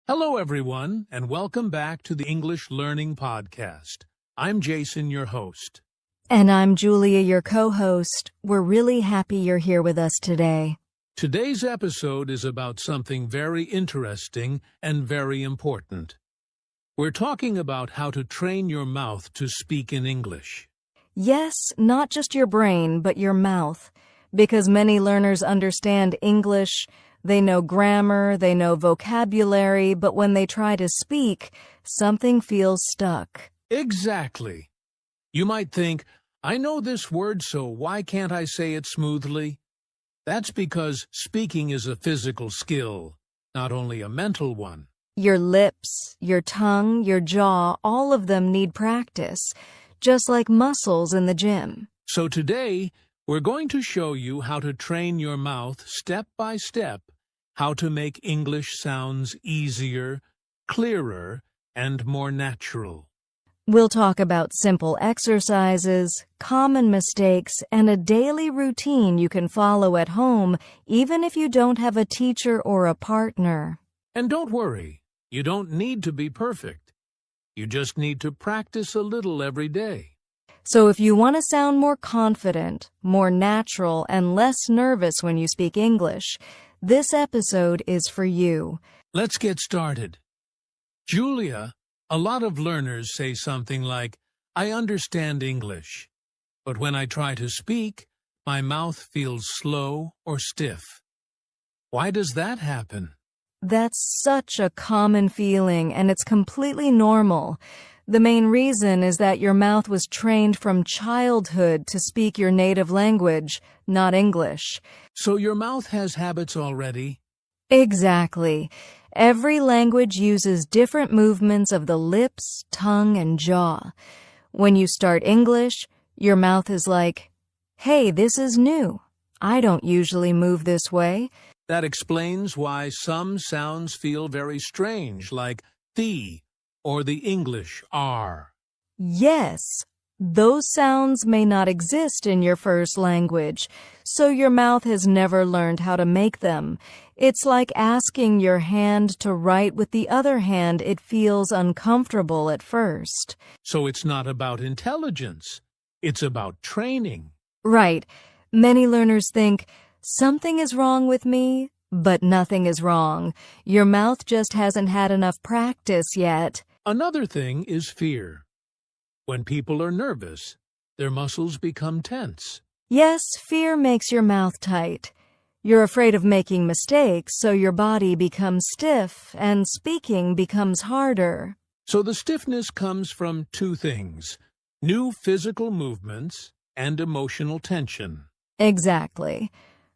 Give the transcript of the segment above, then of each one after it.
Hello, everyone, and welcome back to the English Learning Podcast. I'm Jason, your host. And I'm Julia, your co-host. We're really happy you're here with us today. Today's episode is about something very interesting and very important. We're talking about how to train your mouth to speak in English. Yes, not just your brain, but your mouth. Because many learners understand English, they know grammar, they know vocabulary, but when they try to speak, something feels stuck. Exactly. You might think, I know this word, so why can't I say it smoothly? That's because speaking is a physical skill, not only a mental one. Your lips, your tongue, your jaw, all of them need practice, just like muscles in the gym. So today, we're going to show you how to train your mouth step by step, how to make English sounds easier, clearer, and more natural. We'll talk about simple exercises, common mistakes, and a daily routine you can follow at home, even if you don't have a teacher or a partner. And don't worry, you don't need to be perfect. You just need to practice a little every day. So if you want to sound more confident, more natural, and less nervous when you speak English, this episode is for you. Let's get started. Julia, a lot of learners say something like, I understand English, but when I try to speak, my mouth feels slow or stiff. Why does that happen? That's such a common feeling, and it's completely normal. The main reason is that your mouth was trained from childhood to speak your native language, not English. So your mouth has habits already? Exactly. Every language uses different movements of the lips, tongue, and jaw. When you start English, your mouth is like, hey, this is new. I don't usually move this way. That explains why some sounds feel very strange, like the or the English R. Yes, those sounds may not exist in your first language, so your mouth has never learned how to make them. It's like asking your hand to write with the other hand. It feels uncomfortable at first. So it's not about intelligence. It's about training. Right. Many learners think, something is wrong with me, but nothing is wrong. Your mouth just hasn't had enough practice yet. Another thing is fear. When people are nervous, their muscles become tense. Yes, fear makes your mouth tight. You're afraid of making mistakes, so your body becomes stiff and speaking becomes harder. So the stiffness comes from two things: new physical movements and emotional tension. Exactly.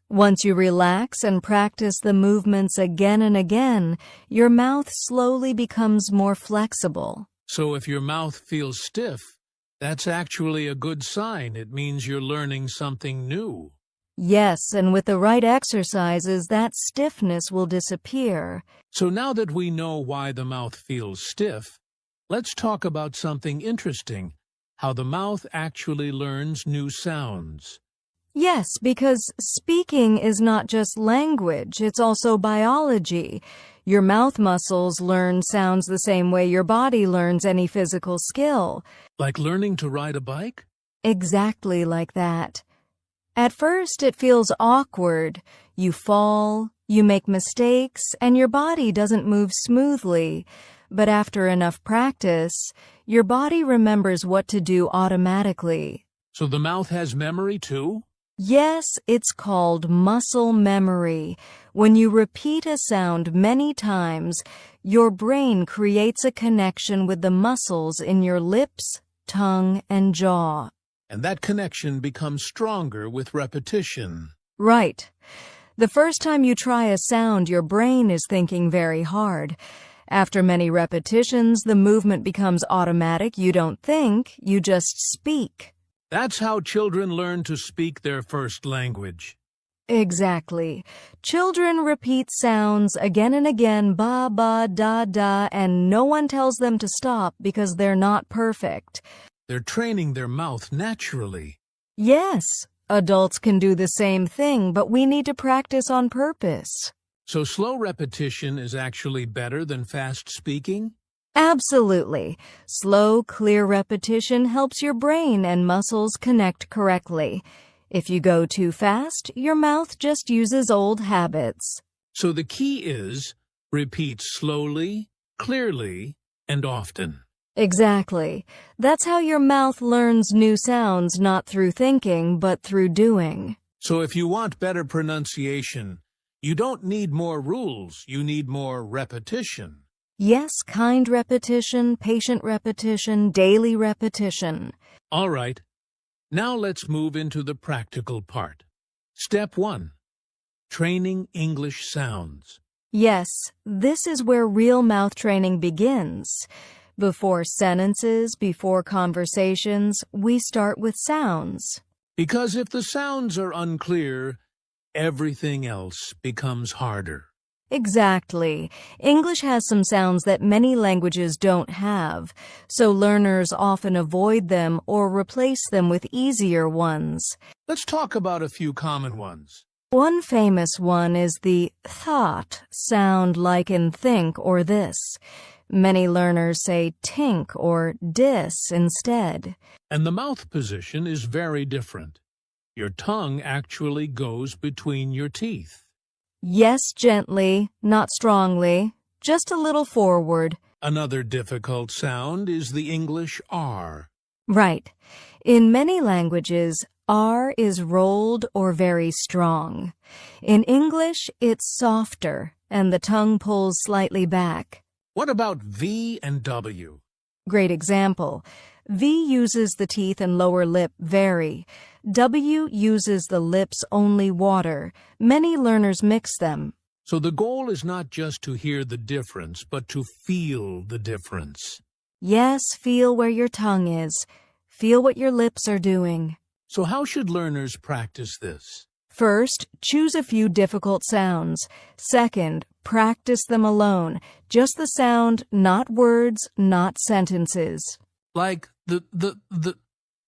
Once you relax and practice the movements again and again, your mouth slowly becomes more flexible. So if your mouth feels stiff, that's actually a good sign. It means you're learning something new. Yes, and with the right exercises, that stiffness will disappear. So now that we know why the mouth feels stiff, let's talk about something interesting: how the mouth actually learns new sounds. Yes, because speaking is not just language, it's also biology. Your mouth muscles learn sounds the same way your body learns any physical skill. Like learning to ride a bike? Exactly like that. At first, it feels awkward. You fall, you make mistakes, and your body doesn't move smoothly. But after enough practice, your body remembers what to do automatically. So the mouth has memory too? Yes, it's called muscle memory. When you repeat a sound many times, your brain creates a connection with the muscles in your lips, tongue, and jaw. And that connection becomes stronger with repetition. Right. The first time you try a sound, your brain is thinking very hard. After many repetitions, the movement becomes automatic. You don't think, you just speak. That's how children learn to speak their first language. Exactly. Children repeat sounds again and again, ba, ba, da, da, and no one tells them to stop because they're not perfect. They're training their mouth naturally. Yes, adults can do the same thing, but we need to practice on purpose. So slow repetition is actually better than fast speaking? Absolutely. Slow, clear repetition helps your brain and muscles connect correctly. If you go too fast, your mouth just uses old habits. So the key is repeat slowly, clearly, and often. Exactly. That's how your mouth learns new sounds, not through thinking, but through doing. So if you want better pronunciation, you don't need more rules, you need more repetition. Yes, kind repetition, patient repetition, daily repetition. All right, now let's move into the practical part. Step 1. Training English sounds. Yes, this is where real mouth training begins. Before sentences, before conversations, we start with sounds. Because if the sounds are unclear, everything else becomes harder. Exactly. English has some sounds that many languages don't have, so learners often avoid them or replace them with easier ones. Let's talk about a few common ones. One famous one is the thought sound, like in think or this. Many learners say tink or dis instead. And the mouth position is very different. Your tongue actually goes between your teeth. Yes, gently, not strongly, just a little forward. Another difficult sound is the English R. Right. In many languages, R is rolled or very strong. In English, it's softer, and the tongue pulls slightly back. What about V and W? Great example. V uses the teeth and lower lip very. W uses the lips only water. Many learners mix them. So the goal is not just to hear the difference, but to feel the difference. Yes, feel where your tongue is. Feel what your lips are doing. So how should learners practice this? First, choose a few difficult sounds. Second, practice them alone. Just the sound, not words, not sentences. Like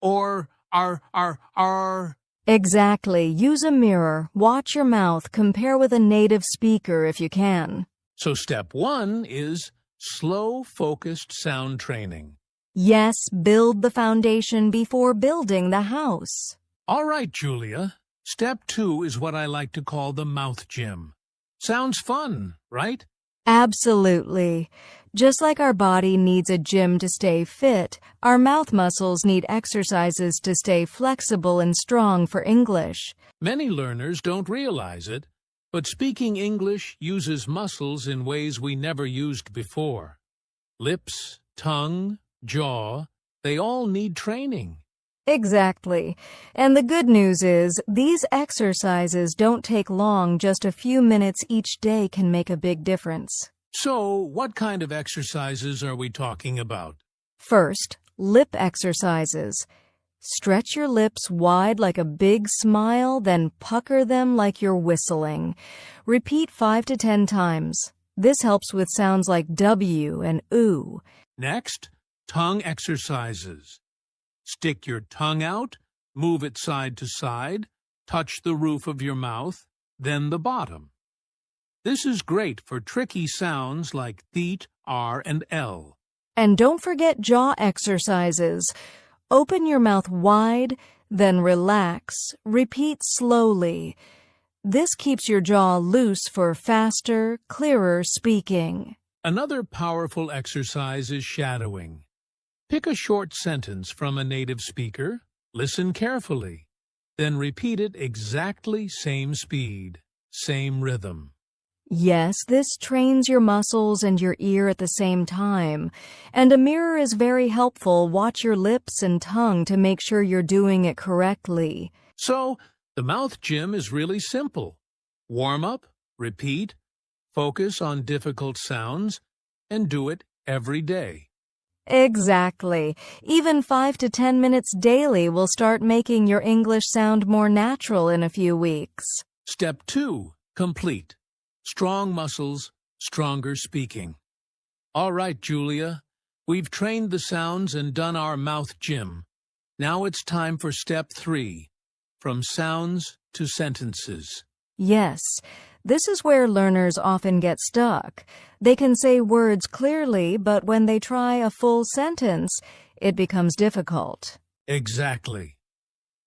or, r. Exactly. Use a mirror. Watch your mouth. Compare with a native speaker if you can. So step 1 is slow, focused sound training. Yes, build the foundation before building the house. All right, Julia. Step 2 is what I like to call the mouth gym. Sounds fun, right? Absolutely. Just like our body needs a gym to stay fit, our mouth muscles need exercises to stay flexible and strong for English. Many learners don't realize it, but speaking English uses muscles in ways we never used before. Lips, tongue, jaw, they all need training. Exactly. And the good news is, these exercises don't take long. Just a few minutes each day can make a big difference. So, what kind of exercises are we talking about? First, lip exercises. Stretch your lips wide like a big smile, then pucker them like you're whistling. Repeat 5 to 10 times. This helps with sounds like W and OO. Next, tongue exercises. Stick your tongue out, move it side to side, touch the roof of your mouth, then the bottom. This is great for tricky sounds like th, r, and l. And don't forget jaw exercises. Open your mouth wide, then relax. Repeat slowly. This keeps your jaw loose for faster, clearer speaking. Another powerful exercise is shadowing. Pick a short sentence from a native speaker, listen carefully, then repeat it exactly same speed, same rhythm. Yes, this trains your muscles and your ear at the same time. And a mirror is very helpful. Watch your lips and tongue to make sure you're doing it correctly. So, the mouth gym is really simple. Warm up, repeat, focus on difficult sounds, and do it every day. Exactly. Even 5 to 10 minutes daily will start making your English sound more natural in a few weeks. Step 2, complete. Strong muscles, stronger speaking. All right, Julia, we've trained the sounds and done our mouth gym. Now it's time for step 3, from sounds to sentences. Yes, This is where learners often get stuck. They can say words clearly, but when they try a full sentence, it becomes difficult. Exactly.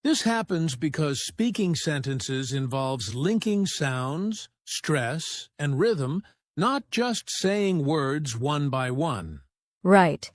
This happens because speaking sentences involves linking sounds, stress, and rhythm, not just saying words one by one. Right.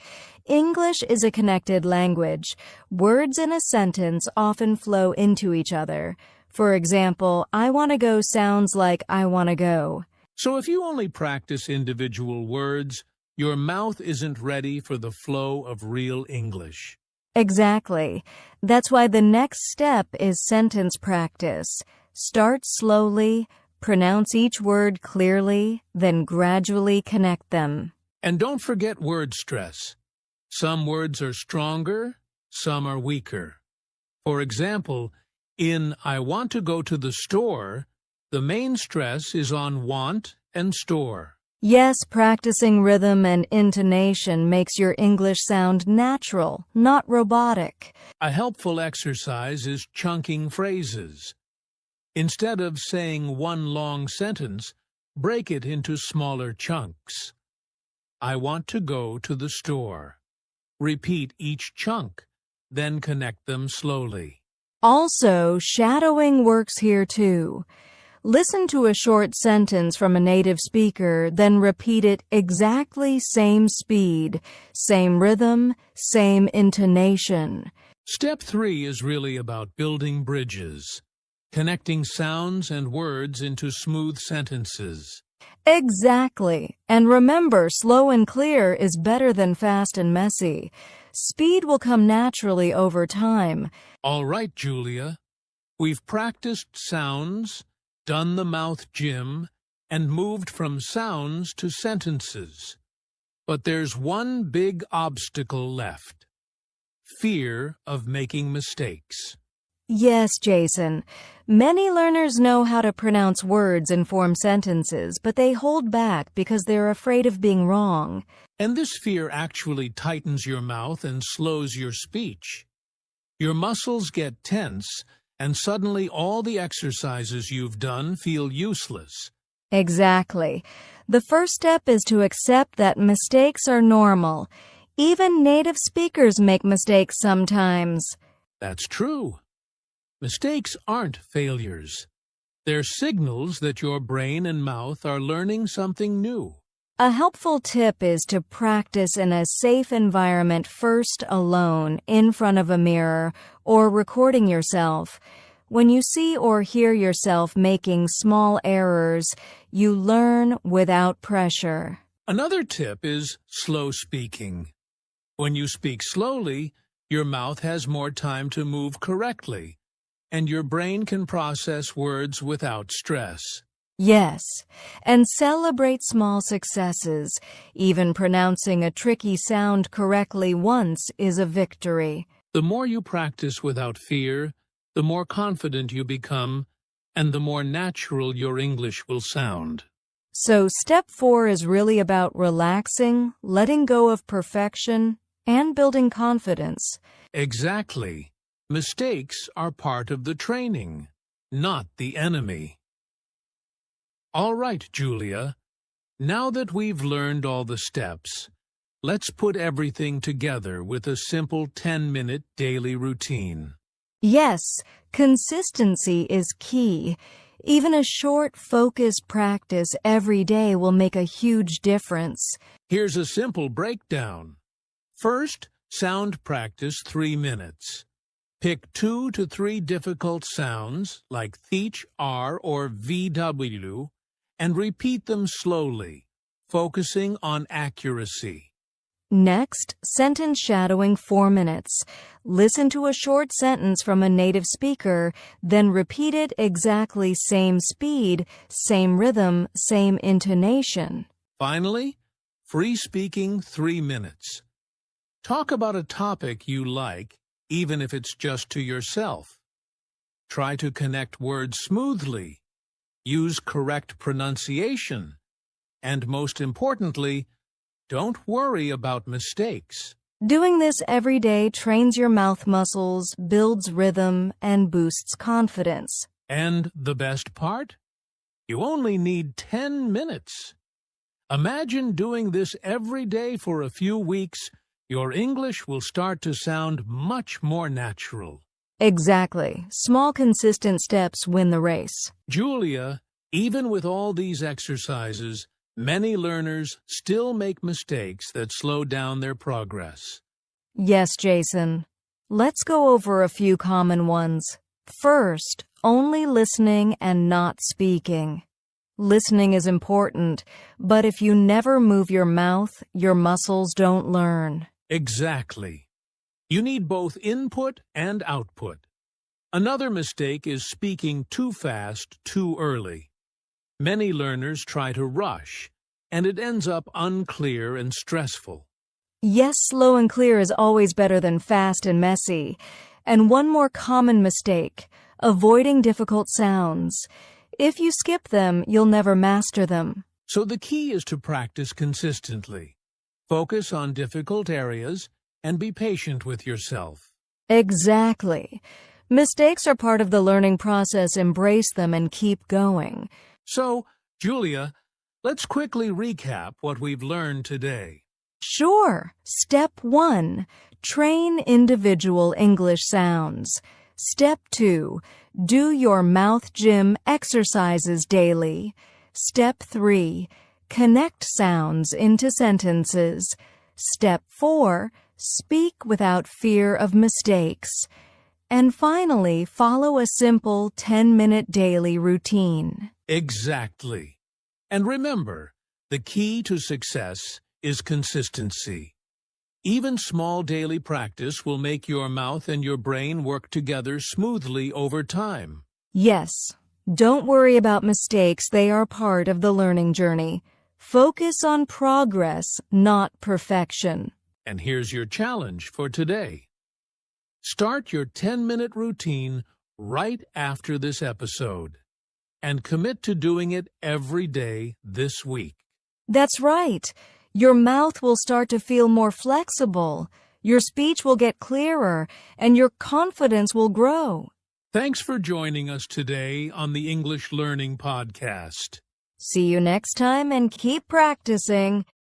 English is a connected language. Words in a sentence often flow into each other. For example, I want to go sounds like I want to go. So if you only practice individual words, your mouth isn't ready for the flow of real English. Exactly. That's why the next step is sentence practice. Start slowly, pronounce each word clearly, then gradually connect them. And don't forget word stress. Some words are stronger, some are weaker. For example, in I want to go to the store, the main stress is on want and store. Yes, practicing rhythm and intonation makes your English sound natural, not robotic. A helpful exercise is chunking phrases. Instead of saying one long sentence, break it into smaller chunks. I want to go to the store. Repeat each chunk, then connect them slowly. Also, shadowing works here too. Listen to a short sentence from a native speaker, then repeat it exactly same speed, same rhythm, same intonation. Step 3 is really about building bridges, connecting sounds and words into smooth sentences. Exactly. And remember, slow and clear is better than fast and messy. Speed will come naturally over time. All right, Julia. We've practiced sounds, done the mouth gym, and moved from sounds to sentences. But there's one big obstacle left: fear of making mistakes. Yes, Jason. Many learners know how to pronounce words and form sentences, but they hold back because they're afraid of being wrong. And this fear actually tightens your mouth and slows your speech. Your muscles get tense, and suddenly all the exercises you've done feel useless. Exactly. The first step is to accept that mistakes are normal. Even native speakers make mistakes sometimes. That's true. Mistakes aren't failures. They're signals that your brain and mouth are learning something new. A helpful tip is to practice in a safe environment first alone, in front of a mirror, or recording yourself. When you see or hear yourself making small errors, you learn without pressure. Another tip is slow speaking. When you speak slowly, your mouth has more time to move correctly, and your brain can process words without stress. Yes, and celebrate small successes. Even pronouncing a tricky sound correctly once is a victory. The more you practice without fear, the more confident you become, and the more natural your English will sound. So step 4 is really about relaxing, letting go of perfection, and building confidence. Exactly. Mistakes are part of the training, not the enemy. All right, Julia. Now that we've learned all the steps, let's put everything together with a simple 10-minute daily routine. Yes, consistency is key. Even a short, focused practice every day will make a huge difference. Here's a simple breakdown. First, sound practice 3 minutes. Pick 2 to 3 difficult sounds, like th, r, or vw, and repeat them slowly, focusing on accuracy. Next, sentence shadowing 4 minutes. Listen to a short sentence from a native speaker, then repeat it exactly same speed, same rhythm, same intonation. Finally, free speaking 3 minutes. Talk about a topic you like, even if it's just to yourself. Try to connect words smoothly. Use correct pronunciation. And most importantly, don't worry about mistakes. Doing this every day trains your mouth muscles, builds rhythm, and boosts confidence. And the best part? You only need 10 minutes. Imagine doing this every day for a few weeks. Your English will start to sound much more natural. Exactly. Small, consistent steps win the race. Julia, even with all these exercises, many learners still make mistakes that slow down their progress. Yes, Jason. Let's go over a few common ones. First, only listening and not speaking. Listening is important, but if you never move your mouth, your muscles don't learn. Exactly. You need both input and output. Another mistake is speaking too fast too early. Many learners try to rush, and it ends up unclear and stressful. Yes, slow and clear is always better than fast and messy. And one more common mistake, avoiding difficult sounds. If you skip them, you'll never master them. So the key is to practice consistently. Focus on difficult areas and be patient with yourself. Exactly. Mistakes are part of the learning process. Embrace them and keep going. So, Julia, let's quickly recap what we've learned today. Sure. Step 1. Train individual English sounds. Step 2. Do your mouth gym exercises daily. Step 3. Connect sounds into sentences. Step 4. Speak without fear of mistakes. And finally, follow a simple 10-minute daily routine. Exactly. And remember, the key to success is consistency. Even small daily practice will make your mouth and your brain work together smoothly over time. Yes, don't worry about mistakes. They are part of the learning journey. Focus on progress, not perfection. And here's your challenge for today. Start your 10-minute routine right after this episode and commit to doing it every day this week. That's right. Your mouth will start to feel more flexible, your speech will get clearer, and your confidence will grow. Thanks for joining us today on the English Learning Podcast. See you next time and keep practicing.